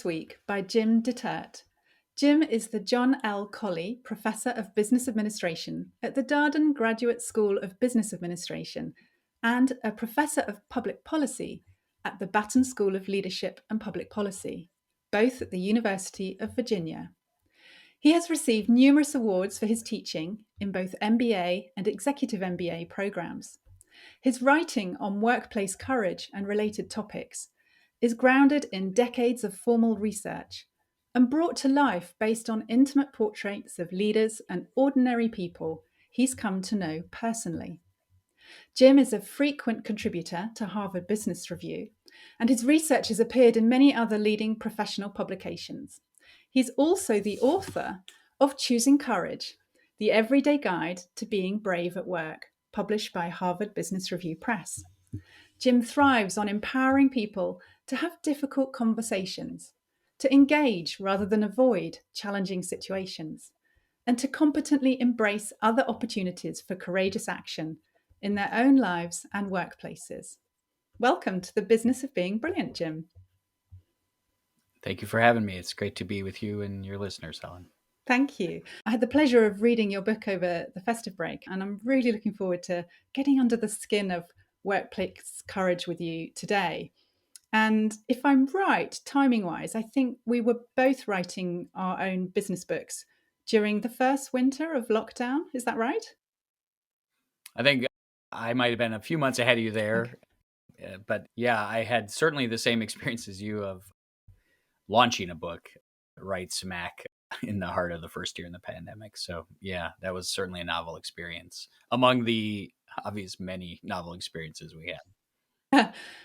this week by Jim Detert. Jim is the John L. Colley Professor of Business Administration at the Darden Graduate School of Business Administration and a Professor of Public Policy at the Baton School of Leadership and Public Policy, both at the University of Virginia. He has received numerous awards for his teaching in both MBA and Executive MBA programs. His writing on workplace courage and related topics is grounded in decades of formal research and brought to life based on intimate portraits of leaders and ordinary people he's come to know personally. Jim is a frequent contributor to Harvard Business Review, and his research has appeared in many other leading professional publications. He's also the author of Choosing Courage, the Everyday Guide to Being Brave at Work, published by Harvard Business Review Press. Jim thrives on empowering people to have difficult conversations, to engage rather than avoid challenging situations, and to competently embrace other opportunities for courageous action in their own lives and workplaces. Welcome to the business of being brilliant, Jim. Thank you for having me. It's great to be with you and your listeners, Helen. Thank you. I had the pleasure of reading your book over the festive break, and I'm really looking forward to getting under the skin of workplace courage with you today. And if I'm right, timing wise, I think we were both writing our own business books during the first winter of lockdown. Is that right? I think I might have been a few months ahead of you there. Okay. But yeah, I had certainly the same experience as you of launching a book right smack in the heart of the first year in the pandemic. So yeah, that was certainly a novel experience among the obvious many novel experiences we had.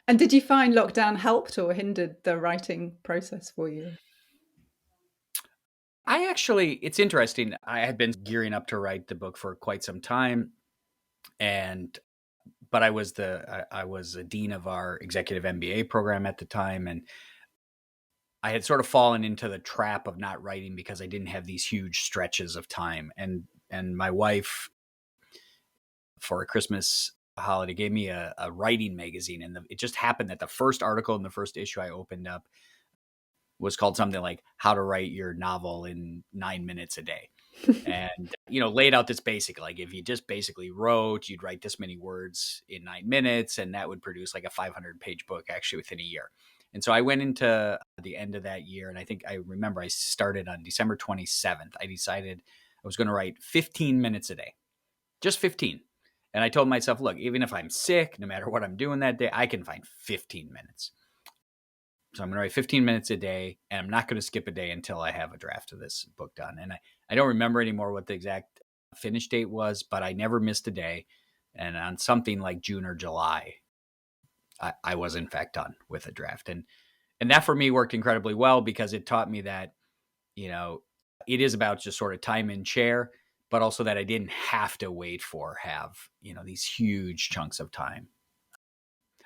And did you find lockdown helped or hindered the writing process for you? It's interesting. I had been gearing up to write the book for quite some time. But I was a dean of our executive MBA program at the time. And I had sort of fallen into the trap of not writing because I didn't have these huge stretches of time. And my wife, for a Christmas holiday, gave me a writing magazine. And it just happened that the first article in the first issue I opened up was called something like How to Write Your Novel in 9 Minutes a Day. And, laid out this basic, like if you just basically wrote, you'd write this many words in 9 minutes, and that would produce like a 500-page book actually within a year. And so I went into the end of that year, and I remember I started on December 27th. I decided I was going to write 15 minutes a day, just 15. And I told myself, look, even if I'm sick, no matter what I'm doing that day, I can find 15 minutes. So I'm going to write 15 minutes a day, and I'm not going to skip a day until I have a draft of this book done. And I don't remember anymore what the exact finish date was, but I never missed a day. And on something like June or July, I was in fact done with a draft. And that for me worked incredibly well because it taught me that, it is about just sort of time and chair, but also that I didn't have to have, these huge chunks of time.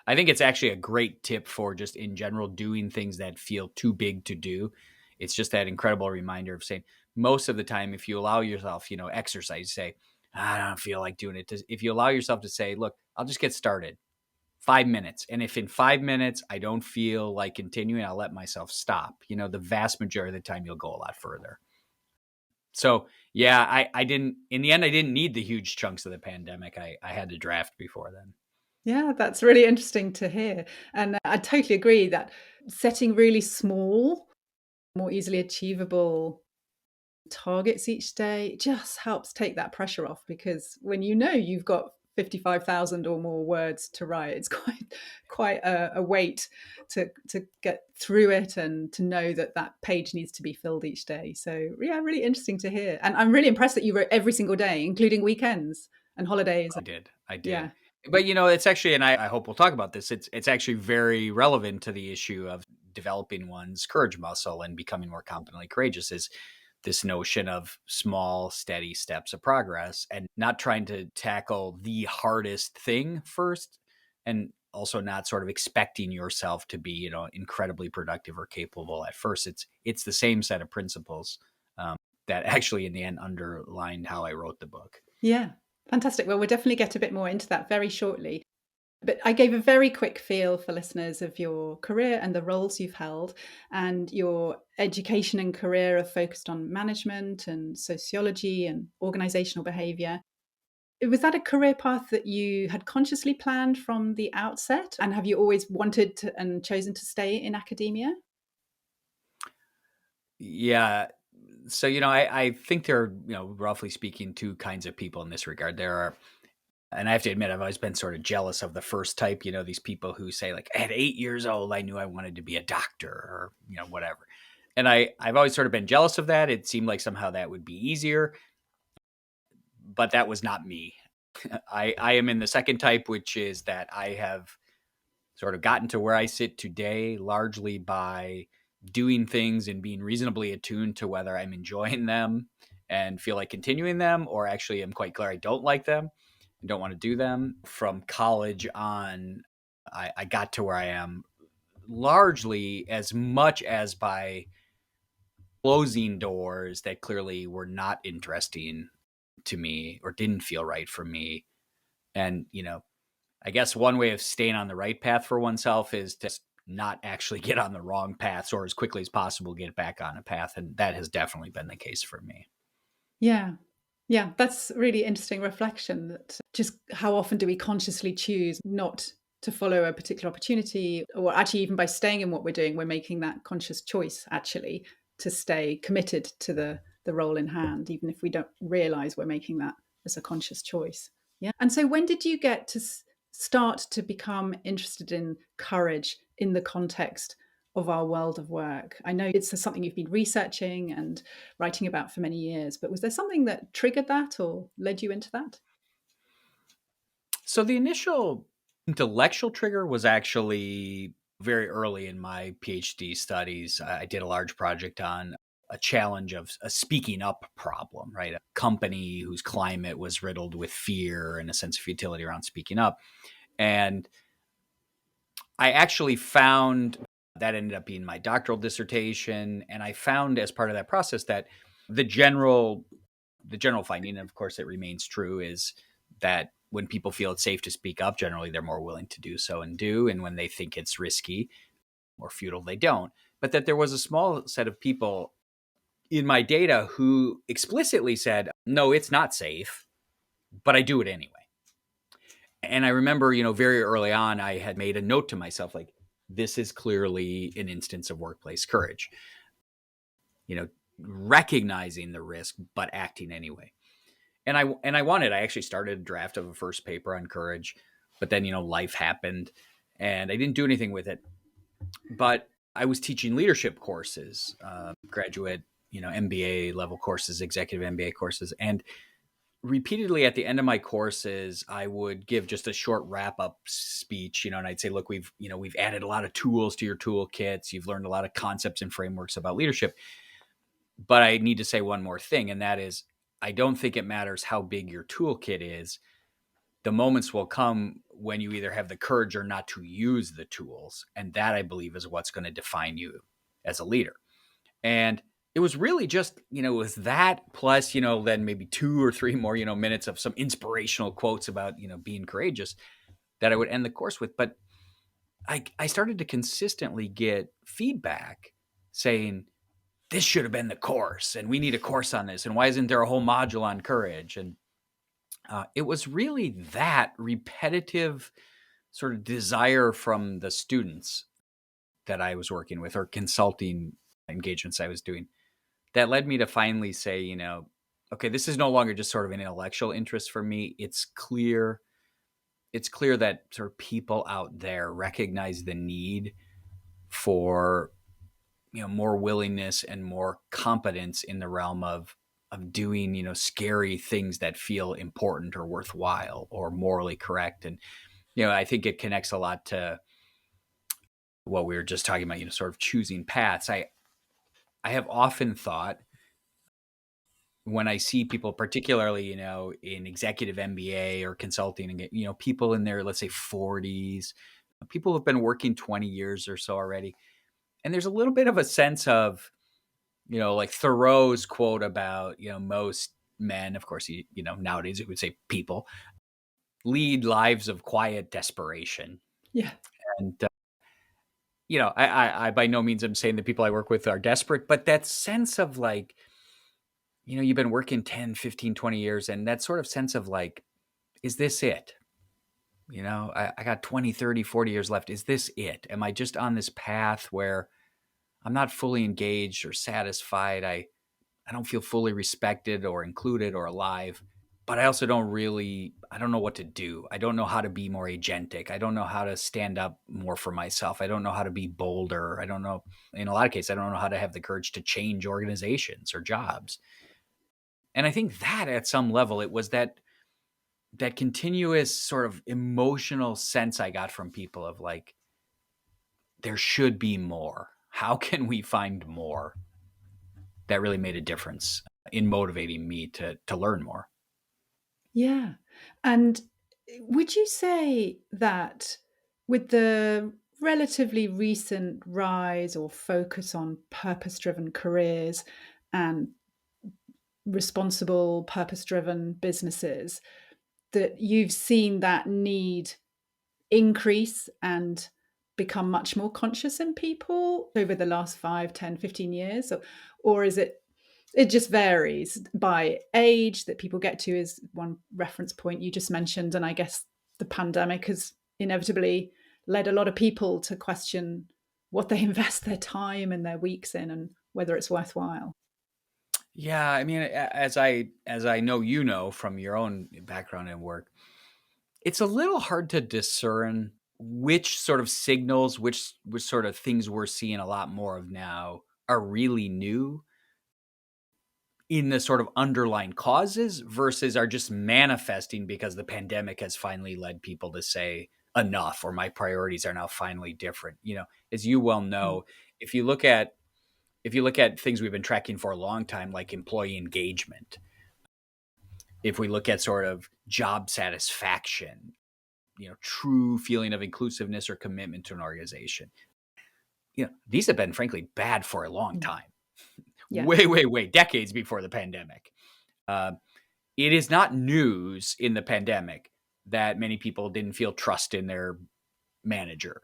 I think it's actually a great tip for just in general doing things that feel too big to do. It's just that incredible reminder of saying most of the time, if you allow yourself, exercise, say, I don't feel like doing it. If you allow yourself to say, look, I'll just get started 5 minutes. And if in 5 minutes, I don't feel like continuing, I'll let myself stop. The vast majority of the time you'll go a lot further. So yeah, in the end, I didn't need the huge chunks of the pandemic. I had to draft before then. Yeah, that's really interesting to hear. And I totally agree that setting really small, more easily achievable targets each day just helps take that pressure off, because when you've got 55,000 or more words to write, it's quite a weight to get through it and to know that page needs to be filled each day. So yeah, really interesting to hear. And I'm really impressed that you wrote every single day, including weekends and holidays. I did. Yeah. But it's actually, and I hope we'll talk about this, it's actually very relevant to the issue of developing one's courage muscle and becoming more competently courageous, is this notion of small, steady steps of progress and not trying to tackle the hardest thing first, and also not sort of expecting yourself to be, incredibly productive or capable at first. It's the same set of principles that actually in the end underlined how I wrote the book. Yeah. Fantastic. Well, we'll definitely get a bit more into that very shortly. But I gave a very quick feel for listeners of your career and the roles you've held, and your education and career are focused on management and sociology and organizational behavior. Was that a career path that you had consciously planned from the outset? And have you always wanted to, and chosen to stay in academia? Yeah. So, I think there are, roughly speaking, two kinds of people in this regard. There are, and I have to admit, I've always been sort of jealous of the first type, these people who say, like, at 8 years old, I knew I wanted to be a doctor or, whatever. And I've always sort of been jealous of that. It seemed like somehow that would be easier, but that was not me. I am in the second type, which is that I have sort of gotten to where I sit today largely by doing things and being reasonably attuned to whether I'm enjoying them and feel like continuing them, or actually am quite clear I don't like them and don't want to do them. From college on, I got to where I am largely as much as by closing doors that clearly were not interesting to me or didn't feel right for me. And, I guess one way of staying on the right path for oneself is to not actually get on the wrong paths, or as quickly as possible get back on a path. And that has definitely been the case for me. Yeah. Yeah, that's really interesting reflection, that just how often do we consciously choose not to follow a particular opportunity, or actually even by staying in what we're doing, we're making that conscious choice actually to stay committed to the role in hand, even if we don't realize we're making that as a conscious choice. Yeah. And so when did you get to start to become interested in courage in the context of our world of work? I know it's something you've been researching and writing about for many years, but was there something that triggered that or led you into that? So the initial intellectual trigger was actually very early in my PhD studies. I did a large project on a challenge of a speaking up problem, right? A company whose climate was riddled with fear and a sense of futility around speaking up. And I actually found that ended up being my doctoral dissertation. And I found as part of that process that the general the general finding, and of course it remains true, is that when people feel it's safe to speak up, generally they're more willing to do so and do. And when they think it's risky or futile, they don't. But that there was a small set of people in my data who explicitly said, no, it's not safe, but I do it anyway. And I remember, very early on, I had made a note to myself, like, this is clearly an instance of workplace courage, you know, recognizing the risk, but acting anyway. And I actually started a draft of a first paper on courage, but then, life happened and I didn't do anything with it. But I was teaching leadership courses, graduate, MBA level courses, executive MBA courses. And repeatedly at the end of my courses, I would give just a short wrap up speech, and I'd say, look, we've added a lot of tools to your toolkits. You've learned a lot of concepts and frameworks about leadership. But I need to say one more thing, and that is, I don't think it matters how big your toolkit is. The moments will come when you either have the courage or not to use the tools. And that, I believe, is what's going to define you as a leader. And it was really just, it was that plus, then maybe 2 or 3 more, minutes of some inspirational quotes about, being courageous that I would end the course with. But I started to consistently get feedback saying, this should have been the course, and we need a course on this. And why isn't there a whole module on courage? And it was really that repetitive sort of desire from the students that I was working with, or consulting engagements I was doing, that led me to finally say, okay, this is no longer just sort of an intellectual interest for me. It's clear that sort of people out there recognize the need for, more willingness and more competence in the realm of doing, scary things that feel important or worthwhile or morally correct. And, I think it connects a lot to what we were just talking about, sort of choosing paths. I have often thought, when I see people, particularly, in executive MBA or consulting, and people in their, let's say, 40s, people who've been working 20 years or so already. And there's a little bit of a sense of, like Thoreau's quote about, most men, of course, nowadays it would say people, lead lives of quiet desperation. Yeah. And I by no means am saying the people I work with are desperate, but that sense of like, you've been working 10, 15, 20 years, and that sort of sense of like, is this it? I got 20, 30, 40 years left. Is this it? Am I just on this path where I'm not fully engaged or satisfied? I don't feel fully respected or included or alive, but I don't know what to do. I don't know how to be more agentic. I don't know how to stand up more for myself. I don't know how to be bolder. I don't know, in a lot of cases, I don't know how to have the courage to change organizations or jobs. And I think that at some level, it was that continuous sort of emotional sense I got from people of like, there should be more. How can we find more? That really made a difference in motivating me to learn more. Yeah. And would you say that with the relatively recent rise or focus on purpose driven careers and responsible, purpose driven businesses, that you've seen that need increase and become much more conscious in people over the last 5, 10, 15 years? Or is it just varies by age that people get to, is one reference point you just mentioned. And I guess the pandemic has inevitably led a lot of people to question what they invest their time and their weeks in and whether it's worthwhile. Yeah, I mean, as I know from your own background and work, it's a little hard to discern which sort of signals, which sort of things we're seeing a lot more of now are really new in the sort of underlying causes versus are just manifesting because the pandemic has finally led people to say enough, or my priorities are now finally different. As you well Mm. know, if you look at things we've been tracking for a long time, like employee engagement, if we look at sort of job satisfaction, true feeling of inclusiveness or commitment to an organization, these have been frankly bad for a long Mm. time, Yeah. way, way, way, decades before the pandemic. Uh, it is not news in the pandemic that many people didn't feel trust in their manager,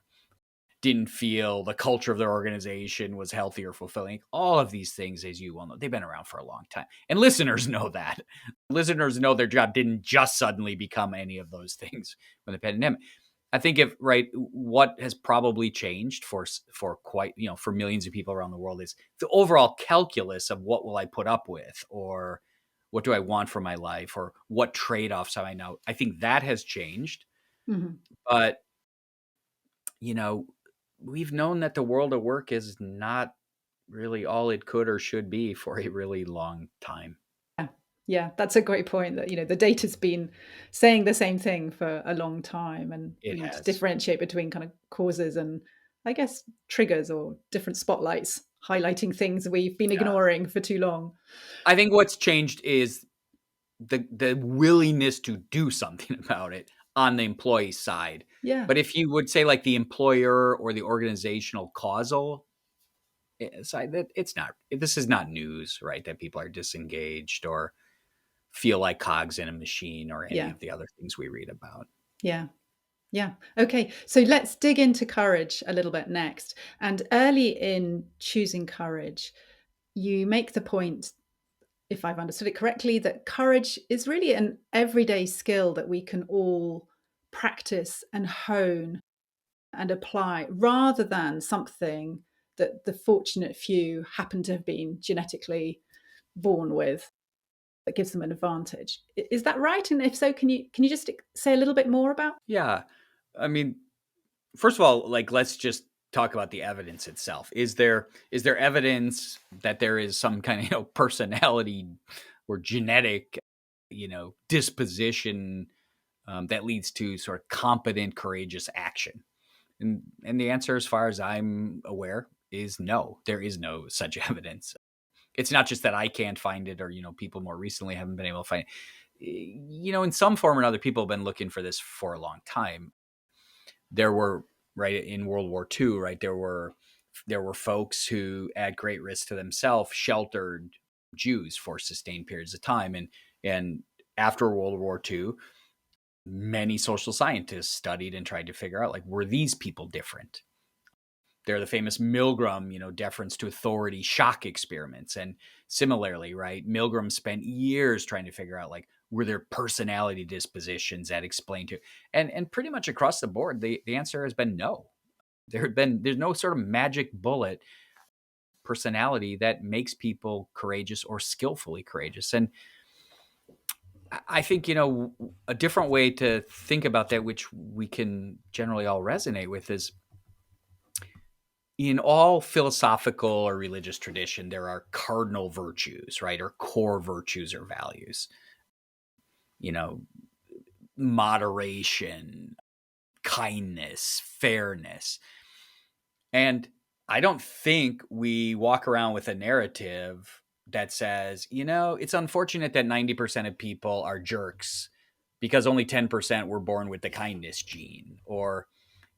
didn't feel the culture of their organization was healthy or fulfilling. All of these things, as you well know, they've been around for a long time. And listeners know that. Listeners know their job didn't just suddenly become any of those things when the pandemic. I think what has probably changed for quite, for millions of people around the world is the overall calculus of what will I put up with, or what do I want for my life, or what trade-offs have I now. I think that has changed, Mhm. but you know, we've known that the world of work is not really all it could or should be for a really long time. Yeah. Yeah, that's a great point that, the data's been saying the same thing for a long time, and It we need to has. differentiate between kind of causes and, I guess, triggers or different spotlights highlighting things we've been Yeah. ignoring for too long. I think what's changed is the willingness to do something about it on the employee side. Yeah. But if you would say like the employer or the organizational causal side, that it's not, this is not news, right? That people are disengaged or feel like cogs in a machine or any Yeah. of the other things we read about. Yeah. Yeah. Okay. So let's dig into courage a little bit next. And early in choosing courage, you make the point, if I've understood it correctly, that courage is really an everyday skill that we can all practice and hone and apply, rather than something that the fortunate few happen to have been genetically born with that gives them an advantage. Is that right? And if so, can you just say a little bit more about? Yeah. I mean, first of all, like, let's just talk about the evidence itself. Is there evidence that there is some kind of, personality or genetic, disposition, that leads to sort of competent, courageous action? And the answer, as far as I'm aware, is no. There is no such evidence. It's not just that I can't find it, or people more recently haven't been able to find it. In some form or another, people have been looking for this for a long time. There were, right, in World War II, right, there were folks who, at great risk to themselves, sheltered Jews for sustained periods of time, and after World War II, Many social scientists studied and tried to figure out, like, were these people different? They're the famous Milgram, deference to authority shock experiments. And similarly, right, Milgram spent years trying to figure out, like, were there personality dispositions that explain to, and pretty much across the board, the answer has been no. There's no sort of magic bullet personality that makes people courageous or skillfully courageous. And I think, a different way to think about that, which we can generally all resonate with, is in all philosophical or religious tradition, there are cardinal virtues, right? Or core virtues or values, you know, moderation, kindness, fairness. And I don't think we walk around with a narrative that says, it's unfortunate that 90% of people are jerks because only 10% were born with the kindness gene. Or,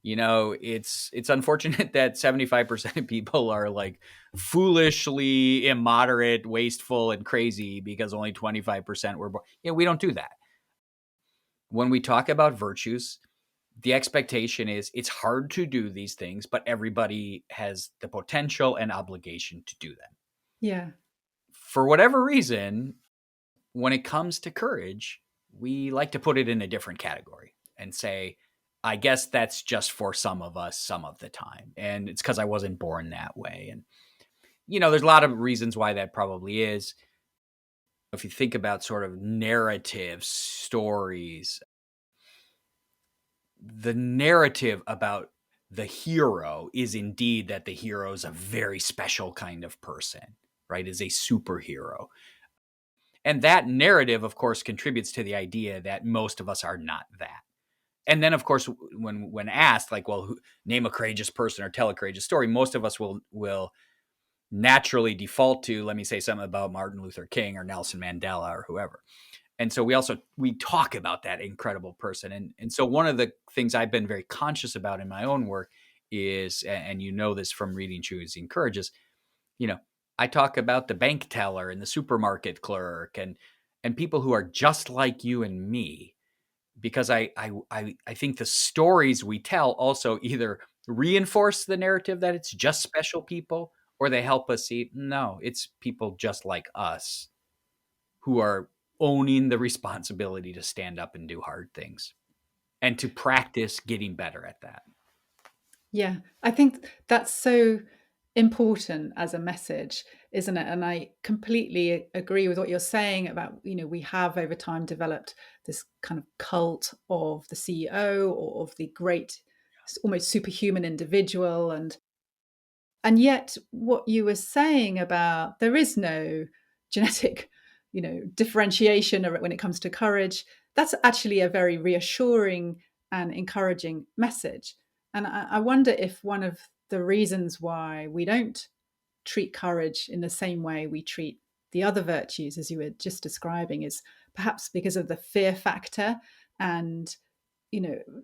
it's unfortunate that 75% of people are like foolishly immoderate, wasteful, and crazy because only 25% were born. We don't do that. When we talk about virtues, the expectation is it's hard to do these things, but everybody has the potential and obligation to do them. Yeah. For whatever reason, when it comes to courage, we like to put it in a different category and say, I guess that's just for some of us some of the time. And it's because I wasn't born that way. And, there's a lot of reasons why that probably is. If you think about sort of narrative stories, the narrative about the hero is indeed that the hero is a very special kind of person, right? Is a superhero. And that narrative, of course, contributes to the idea that most of us are not that. And then, of course, when asked, like, well, name a courageous person or tell a courageous story, most of us will naturally default to, let me say something about Martin Luther King or Nelson Mandela or whoever. And so we talk about that incredible person. And so one of the things I've been very conscious about in my own work is, and this from reading Choosing Courage, is, I talk about the bank teller and the supermarket clerk and people who are just like you and me, because I think the stories we tell also either reinforce the narrative that it's just special people, or they help us see, no, it's people just like us who are owning the responsibility to stand up and do hard things and to practice getting better at that. Yeah, I think that's so important as a message, isn't it? And I completely agree with what you're saying about, we have over time developed this kind of cult of the CEO or of the great, almost superhuman individual. And yet what you were saying about there is no genetic, differentiation when it comes to courage, that's actually a very reassuring and encouraging message. And I wonder if one of the reasons why we don't treat courage in the same way we treat the other virtues, as you were just describing, is perhaps because of the fear factor. And,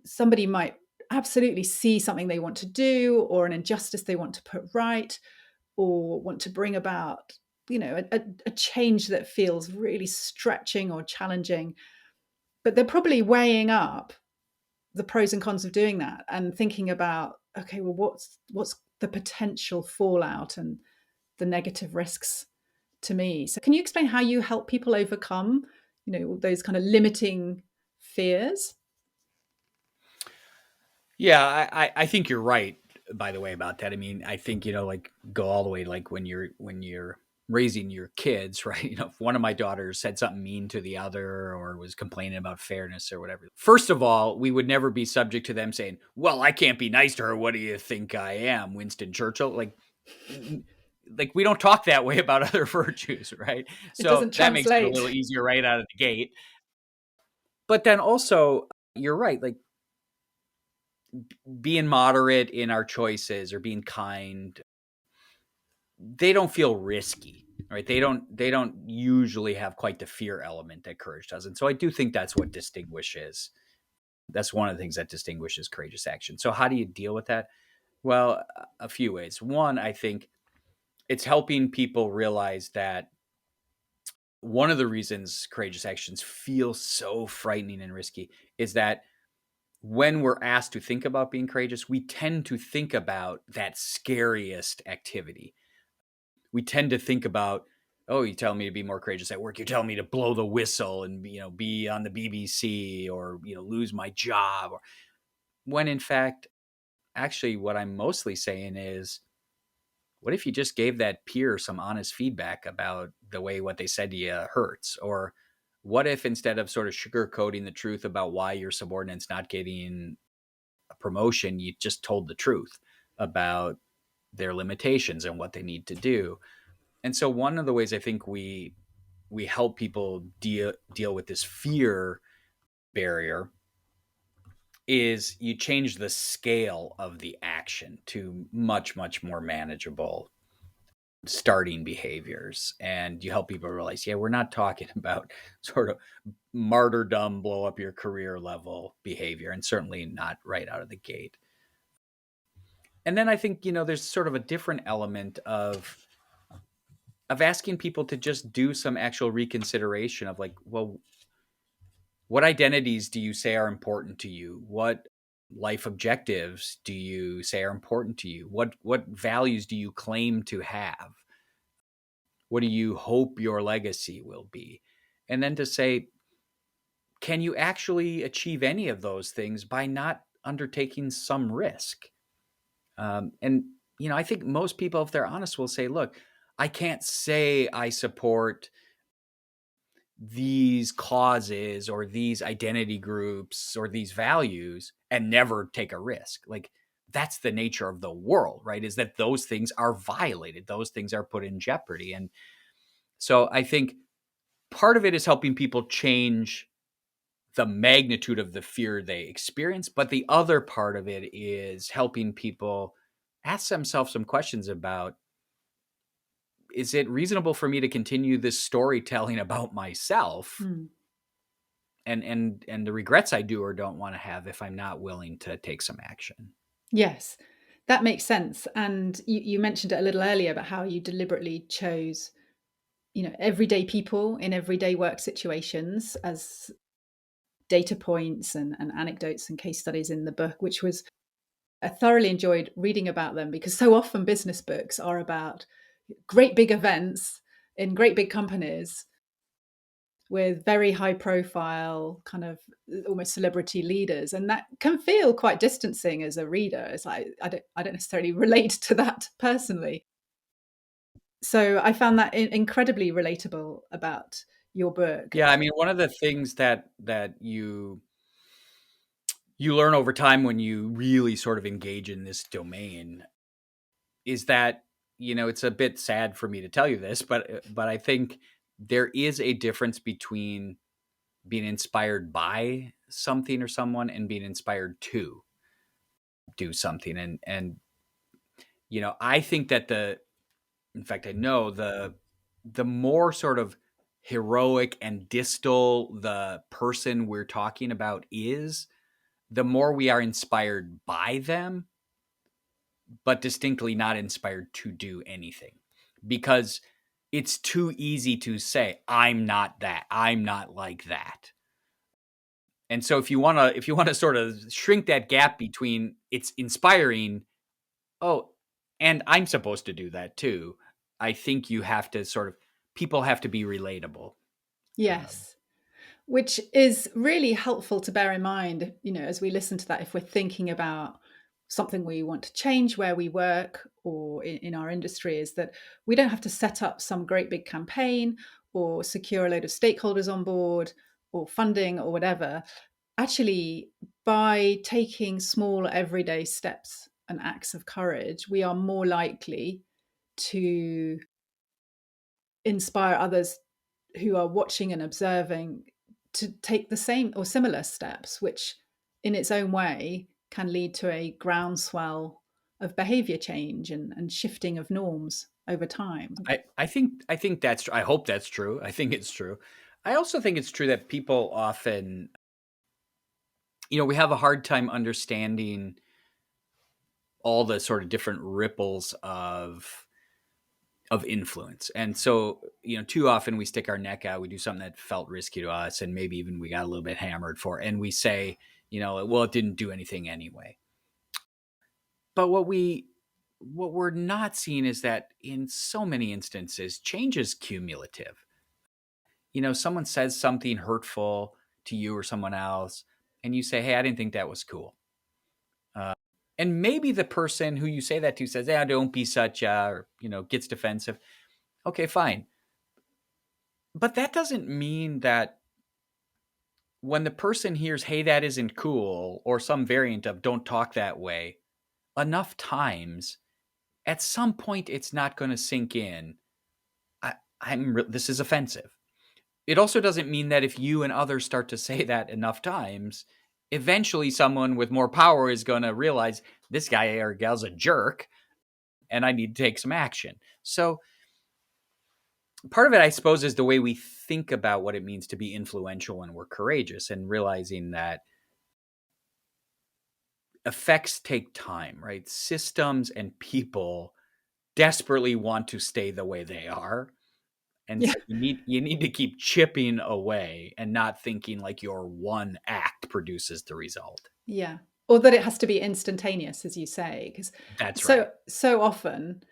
somebody might absolutely see something they want to do or an injustice they want to put right or want to bring about, a change that feels really stretching or challenging. But they're probably weighing up the pros and cons of doing that and thinking about, okay, well, what's the potential fallout and the negative risks to me. So can you explain how you help people overcome, those kind of limiting fears? Yeah, I think you're right, by the way, about that. I mean, I think, like, go all the way, like when you're raising your kids, right? If one of my daughters said something mean to the other or was complaining about fairness or whatever, first of all, we would never be subject to them saying, well, I can't be nice to her. What do you think I am, Winston Churchill? Like we don't talk that way about other virtues, right? It So doesn't that makes it a little translate. easier right out of the gate. But then also, you're right, like being moderate in our choices or being kind, they don't feel risky, right? They don't usually have quite the fear element that courage does. And so I do think that's what distinguishes. That's one of the things that distinguishes courageous action. So how do you deal with that? Well, a few ways. One, I think it's helping people realize that one of the reasons courageous actions feel so frightening and risky is that when we're asked to think about being courageous, we tend to think about that scariest activity. We tend to think about, oh, you tell me to be more courageous at work. You tell me to blow the whistle and be on the BBC, or lose my job. Or when in fact, actually, what I'm mostly saying is, what if you just gave that peer some honest feedback about the way what they said to you hurts? Or what if instead of sort of sugarcoating the truth about why your subordinate's not getting a promotion, you just told the truth about their limitations and what they need to do? And so one of the ways I think we help people deal with this fear barrier is you change the scale of the action to much more manageable starting behaviors, and you help people realize, yeah, we're not talking about sort of martyrdom, blow up your career level behavior, and certainly not right out of the gate. And then I think there's sort of a different element of asking people to just do some actual reconsideration of, like, well, what identities do you say are important to you? What life objectives do you say are important to you? What values do you claim to have? What do you hope your legacy will be? And then to say, can you actually achieve any of those things by not undertaking some risk? And I think most people, if they're honest, will say, look, I can't say I support these causes or these identity groups or these values and never take a risk. Like, that's the nature of the world, right? Is that those things are violated, those things are put in jeopardy. And so I think part of it is helping people change the magnitude of the fear they experience, but the other part of it is helping people ask themselves some questions about, is it reasonable for me to continue this storytelling about myself Hmm. and the regrets I do or don't want to have if I'm not willing to take some action? Yes, that makes sense. And you mentioned it a little earlier about how you deliberately chose, everyday people in everyday work situations as data points and anecdotes and case studies in the book, which was, I thoroughly enjoyed reading about them, because so often business books are about great big events in great big companies with very high profile, kind of almost celebrity leaders, and that can feel quite distancing as a reader. It's like I don't necessarily relate to that personally. So I found that incredibly relatable about your book. Yeah, I mean, one of the things that you learn over time when you really sort of engage in this domain is that, it's a bit sad for me to tell you this, but I think there is a difference between being inspired by something or someone and being inspired to do something. And I think that in fact, I know the more sort of heroic and distal the person we're talking about is, the more we are inspired by them, but distinctly not inspired to do anything. Because it's too easy to say, I'm not that. I'm not like that. And so if you want to sort of shrink that gap between it's inspiring, oh, and I'm supposed to do that too, I think you have to sort of, people have to be relatable. Um, Yes. Which is really helpful to bear in mind, as we listen to that, if we're thinking about something we want to change where we work or in our industry, is that we don't have to set up some great big campaign or secure a load of stakeholders on board or funding or whatever. Actually, by taking small everyday steps and acts of courage, we are more likely to inspire others who are watching and observing to take the same or similar steps, which in its own way can lead to a groundswell of behavior change and shifting of norms over time. I think that's true. I hope that's true. I think it's true. I also think it's true that people often, we have a hard time understanding all the sort of different ripples of of influence. And so, too often we stick our neck out, we do something that felt risky to us, and maybe even we got a little bit hammered for it, and we say, well, it didn't do anything anyway. But what we're not seeing is that in so many instances, change is cumulative. Someone says something hurtful to you or someone else, and you say, hey, I didn't think that was cool. And maybe the person who you say that to says, don't be such or, gets defensive. Okay, fine. But that doesn't mean that when the person hears, hey, that isn't cool, or some variant of don't talk that way, enough times, at some point, it's not going to sink in. This is offensive. It also doesn't mean that if you and others start to say that enough times, eventually someone with more power is going to realize this guy or gal's a jerk and I need to take some action. So part of it, I suppose, is the way we think about what it means to be influential when we're courageous, and realizing that effects take time, right? Systems and people desperately want to stay the way they are. And Yeah. so you need to keep chipping away and not thinking like your one act produces the result. Yeah. Or that it has to be instantaneous, as you say, because That's right. so often,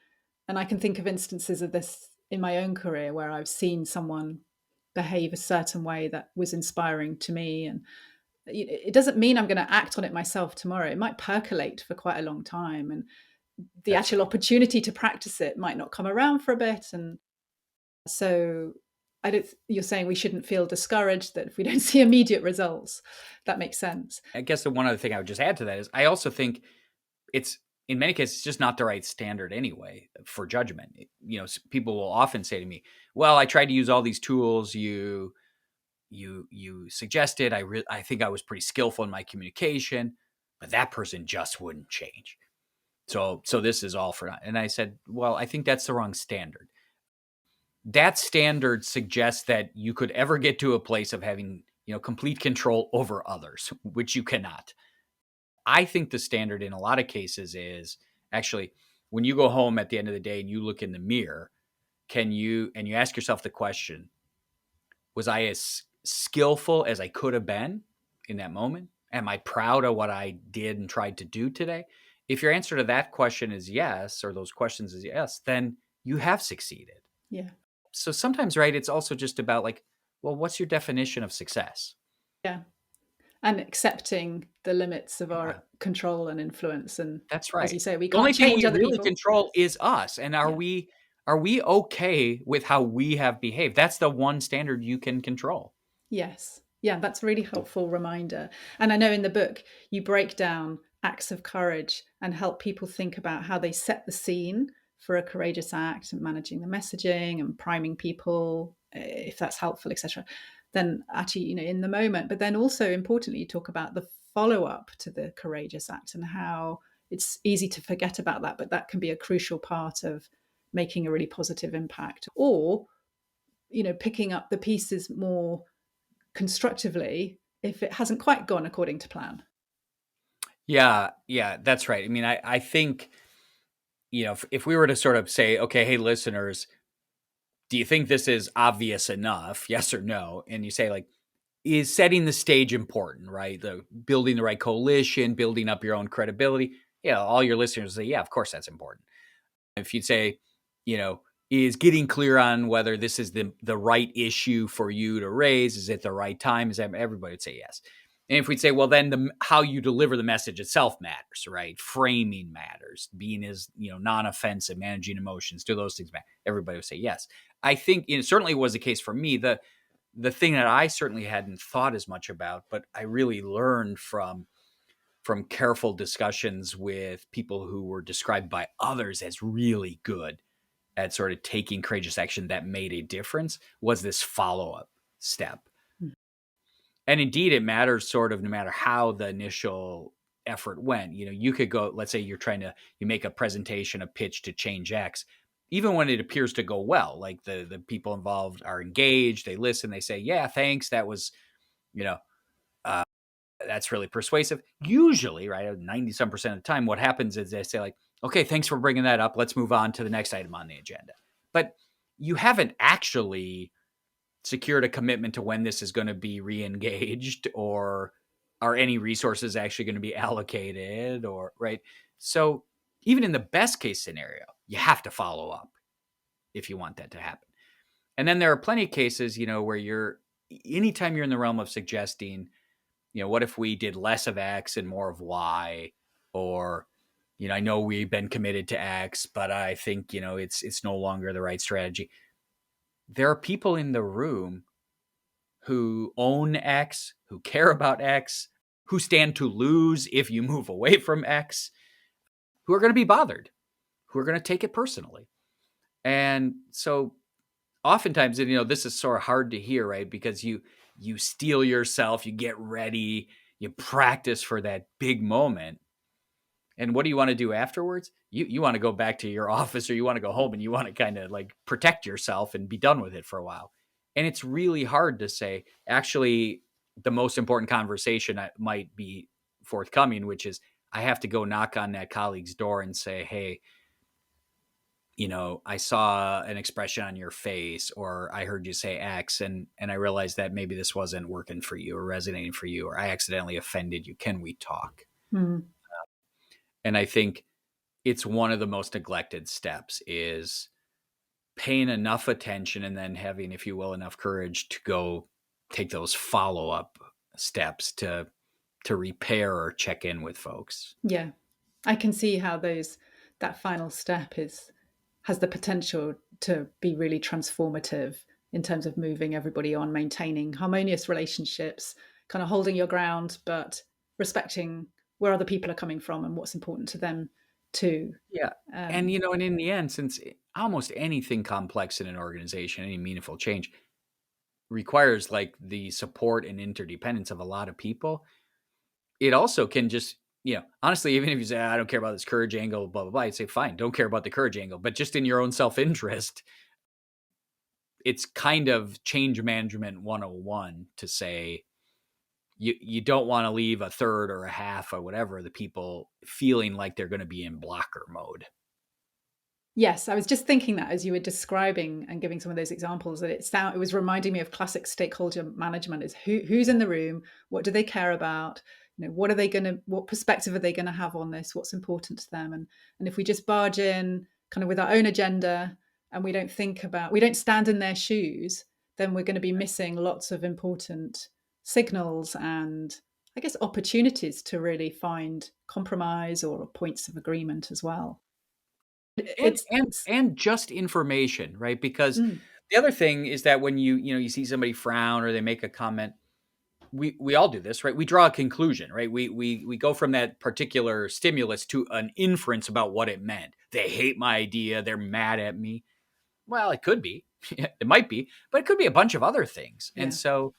and I can think of instances of this in my own career where I've seen someone behave a certain way that was inspiring to me, and it doesn't mean I'm going to act on it myself tomorrow. It might percolate for quite a long time, and the That's actual right. opportunity to practice it might not come around for a bit. And so I don't, you're saying we shouldn't feel discouraged that if we don't see immediate results. That makes sense. I guess the one other thing I would just add to that is I also think it's in many cases just not the right standard anyway for judgment. People will often say to me, "Well, I tried to use all these tools you suggested. I think I was pretty skillful in my communication, but that person just wouldn't change. So this is all for naught." And I said, "Well, I think that's the wrong standard. That standard suggests that you could ever get to a place of having, complete control over others, which you cannot. I think the standard in a lot of cases is actually when you go home at the end of the day and you look in the mirror, and you ask yourself the question, was I as skillful as I could have been in that moment? Am I proud of what I did and tried to do today? If your answer to that question is yes, or those questions is yes, then you have succeeded. Yeah. So sometimes, right, it's also just about like, well, what's your definition of success? Yeah. And accepting the limits of Yeah, our control and influence. And that's as you right. say, we The can't only thing change we other really people. control is us. And are Yeah. we okay with how we have behaved? That's the one standard you can control. Yes. Yeah, that's a really helpful reminder. And I know in the book you break down acts of courage and help people think about how they set the scene for a courageous act, and managing the messaging and priming people, if that's helpful, etc. Then actually, in the moment, but then also importantly, you talk about the follow up to the courageous act and how it's easy to forget about that, but that can be a crucial part of making a really positive impact, or picking up the pieces more constructively if it hasn't quite gone according to plan. Yeah, yeah, that's right. I mean, I think, if we were to sort of say, okay, hey, listeners, do you think this is obvious enough? Yes or no? And you say, like, is setting the stage important, right? Building the right coalition, building up your own credibility. Yeah, all your listeners say, yeah, of course that's important. If you'd say, is getting clear on whether this is the right issue for you to raise, is it the right time? Is that everybody would say yes. And if we'd say, well, then how you deliver the message itself matters, right? Framing matters, being as non-offensive, managing emotions, do those things matter? Everybody would say yes. I think it certainly was the case for me. The thing that I certainly hadn't thought as much about, but I really learned from careful discussions with people who were described by others as really good at sort of taking courageous action that made a difference, was this follow-up step. And indeed, it matters sort of no matter how the initial effort went. You could go, let's say you make a presentation, a pitch to change X, even when it appears to go well, like the people involved are engaged, they listen, they say, yeah, thanks, that was, you know, uh, that's really persuasive. Usually, right, 90 some percent of the time, what happens is they say like, okay, thanks for bringing that up. Let's move on to the next item on the agenda. but you haven't actually secured a commitment to when this is going to be re-engaged, or are any resources actually going to be allocated, or right. So even in the best case scenario, you have to follow up if you want that to happen. And then there are plenty of cases, where anytime you're in the realm of suggesting, what if we did less of X and more of Y, or, I know we've been committed to X, but I think, it's no longer the right strategy. There are people in the room who own X, who care about X, who stand to lose if you move away from X, who are going to be bothered, who are going to take it personally. And so oftentimes, this is sort of hard to hear, right? Because you steel yourself, you get ready, you practice for that big moment. And what do you want to do afterwards? You want to go back to your office, or you want to go home, and you want to kind of like protect yourself and be done with it for a while. And it's really hard to say, actually, the most important conversation might be forthcoming, which is I have to go knock on that colleague's door and say, hey, I saw an expression on your face, or I heard you say X, and I realized that maybe this wasn't working for you or resonating for you, or I accidentally offended you. Can we talk? Mm. And I think it's one of the most neglected steps, is paying enough attention and then having, if you will, enough courage to go take those follow-up steps to repair or check in with folks. Yeah, I can see how that final step has the potential to be really transformative in terms of moving everybody on, maintaining harmonious relationships, kind of holding your ground, but respecting where other people are coming from and what's important to them too. Yeah. And, and in the end, since almost anything complex in an organization, any meaningful change requires like the support and interdependence of a lot of people, it also can just, honestly, even if you say, I don't care about this courage angle, blah, blah, blah, I'd say, fine, don't care about the courage angle, but just in your own self-interest, it's kind of change management 101 to say, you don't want to leave a third or a half or whatever the people feeling like they're going to be in blocker mode. Yes, I was just thinking that as you were describing and giving some of those examples, that it was reminding me of classic stakeholder management. Is who's in the room, what do they care about, what perspective are they going to have on this, what's important to them, and if we just barge in kind of with our own agenda and we don't stand in their shoes, then we're going to be missing lots of important signals and, I guess, opportunities to really find compromise or points of agreement as well. and It's, and it's and just information, right? Because mm, the other thing is that when you see somebody frown or they make a comment, we all do this, right? We draw a conclusion, right? We go from that particular stimulus to an inference about what it meant. They hate my idea, they're mad at me. Well, it could be. It might be, but it could be a bunch of other things. And yeah. so,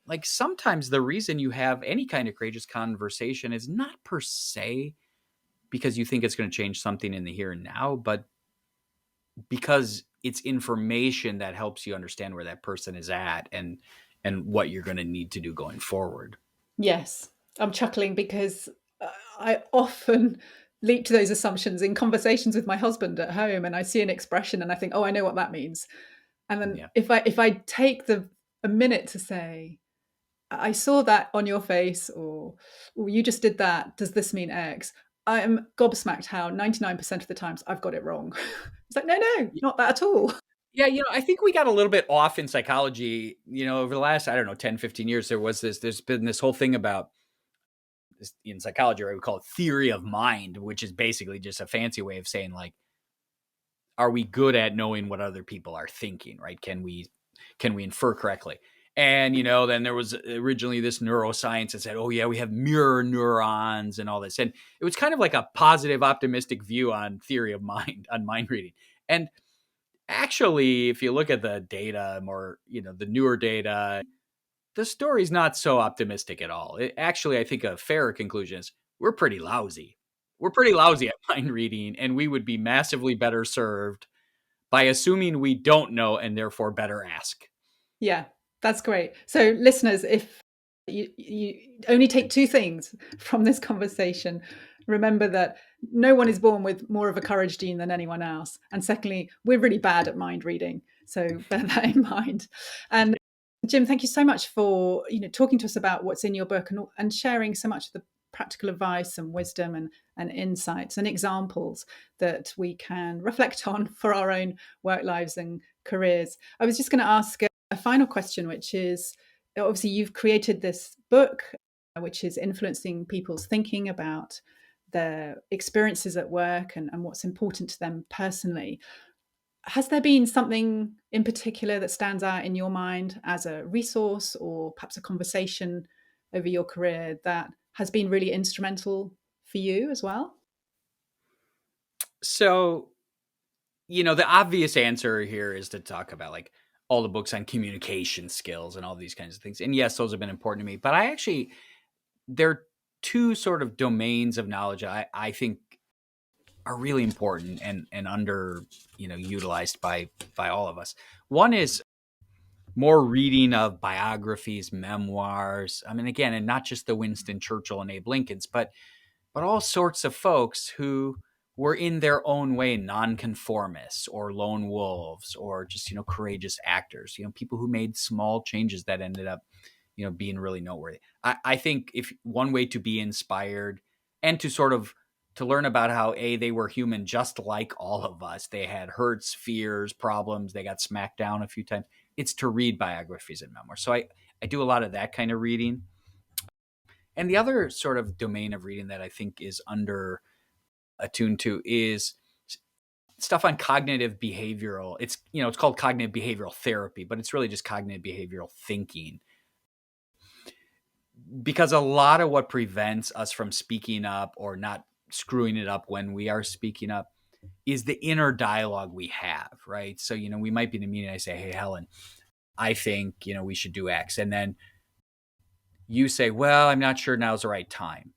like, sometimes the reason you have any kind of courageous conversation is not per se because you think it's going to change something in the here and now, but because it's information that helps you understand where that person is at and what you're going to need to do going forward. Yes. I'm chuckling because I often leap to those assumptions in conversations with my husband at home, and I see an expression and I think, oh, I know what that means. And then Yeah. if I take a minute to say, I saw that on your face, or you just did that, does this mean X? I am gobsmacked how 99% of the times I've got it wrong. It's like, no, not that at all. Yeah, I think we got a little bit off in psychology, over the last, I don't know, 10, 15 years. There's been this whole thing about this in psychology, right? We call it theory of mind, which is basically just a fancy way of saying, like, are we good at knowing what other people are thinking, right? Can we infer correctly? And, then there was originally this neuroscience that said, oh, yeah, we have mirror neurons and all this. And it was kind of like a positive, optimistic view on theory of mind, on mind reading. And actually, if you look at the data more, the newer data, the story's not so optimistic at all. Actually, I think a fair conclusion is we're pretty lousy. We're pretty lousy at mind reading, and we would be massively better served by assuming we don't know and therefore better ask. Yeah, that's great. So, listeners, if you only take two things from this conversation, remember that no one is born with more of a courage gene than anyone else. And secondly, we're really bad at mind reading. So bear that in mind. And Jim, thank you so much for talking to us about what's in your book and sharing so much of the practical advice and wisdom and insights and examples that we can reflect on for our own work lives and careers. I was just going to ask a final question, which is, obviously you've created this book which is influencing people's thinking about their experiences at work and what's important to them personally. Has there been something in particular that stands out in your mind as a resource or perhaps a conversation over your career that has been really instrumental for you as well? So, the obvious answer here is to talk about like all the books on communication skills and all these kinds of things. And yes, those have been important to me, but there are two sort of domains of knowledge I think are really important and under, utilized by all of us. One is more reading of biographies, memoirs. I mean, again, and not just the Winston Churchill and Abe Lincolns, but all sorts of folks who were in their own way nonconformists or lone wolves or just, courageous actors, people who made small changes that ended up, being really noteworthy. I think if one way to be inspired and to sort of to learn about how they were human just like all of us. They had hurts, fears, problems. They got smacked down a few times. It's to read biographies and memoirs. So I do a lot of that kind of reading. And the other sort of domain of reading that I think is under attuned to is stuff on cognitive behavioral. It's called cognitive behavioral therapy, but it's really just cognitive behavioral thinking. Because a lot of what prevents us from speaking up or not screwing it up when we are speaking up is the inner dialogue we have, right? So, we might be in a meeting and I say, hey, Helen, I think, we should do X. And then you say, well, I'm not sure now's the right time,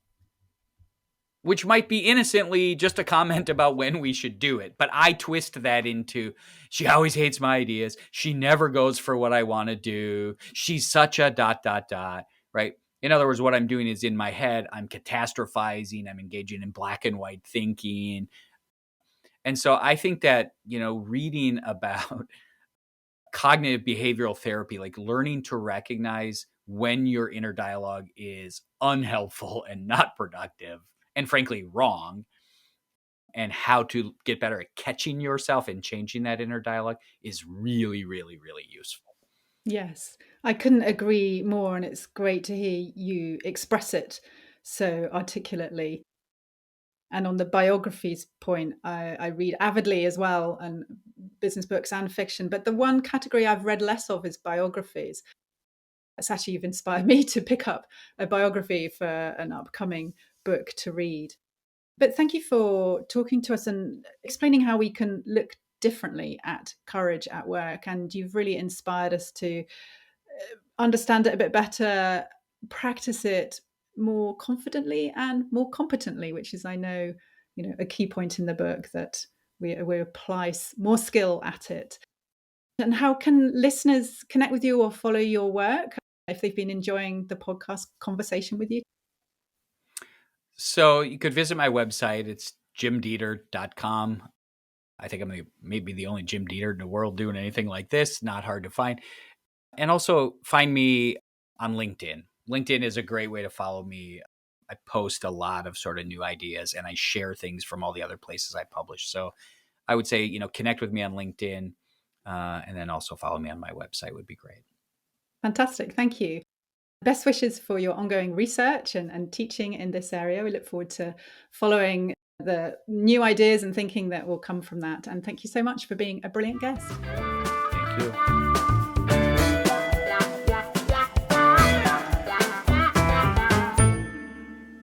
which might be innocently just a comment about when we should do it. But I twist that into, she always hates my ideas. She never goes for what I want to do. She's such a ... right? In other words, what I'm doing is in my head, I'm catastrophizing, I'm engaging in black and white thinking. And so I think that, reading about cognitive behavioral therapy, like learning to recognize when your inner dialogue is unhelpful and not productive and frankly wrong, and how to get better at catching yourself and changing that inner dialogue is really, really, really useful. Yes, I couldn't agree more. And it's great to hear you express it so articulately. And on the biographies point, I read avidly as well, and business books and fiction. But the one category I've read less of is biographies. It's actually you've inspired me to pick up a biography for an upcoming book to read. But thank you for talking to us and explaining how we can look differently at courage at work. And you've really inspired us to understand it a bit better, practice it more confidently and more competently, which is, I know, a key point in the book, that we apply more skill at it. And how can listeners connect with you or follow your work if they've been enjoying the podcast conversation with you? So you could visit my website. It's jimdetert.com. I think I'm maybe the only Jim Detert in the world doing anything like this. Not hard to find. And also find me on LinkedIn. LinkedIn is a great way to follow me. I post a lot of sort of new ideas and I share things from all the other places I publish. So I would say, connect with me on LinkedIn and then also follow me on my website would be great. Fantastic. Thank you. Best wishes for your ongoing research and teaching in this area. We look forward to following the new ideas and thinking that will come from that. And thank you so much for being a brilliant guest. Thank you.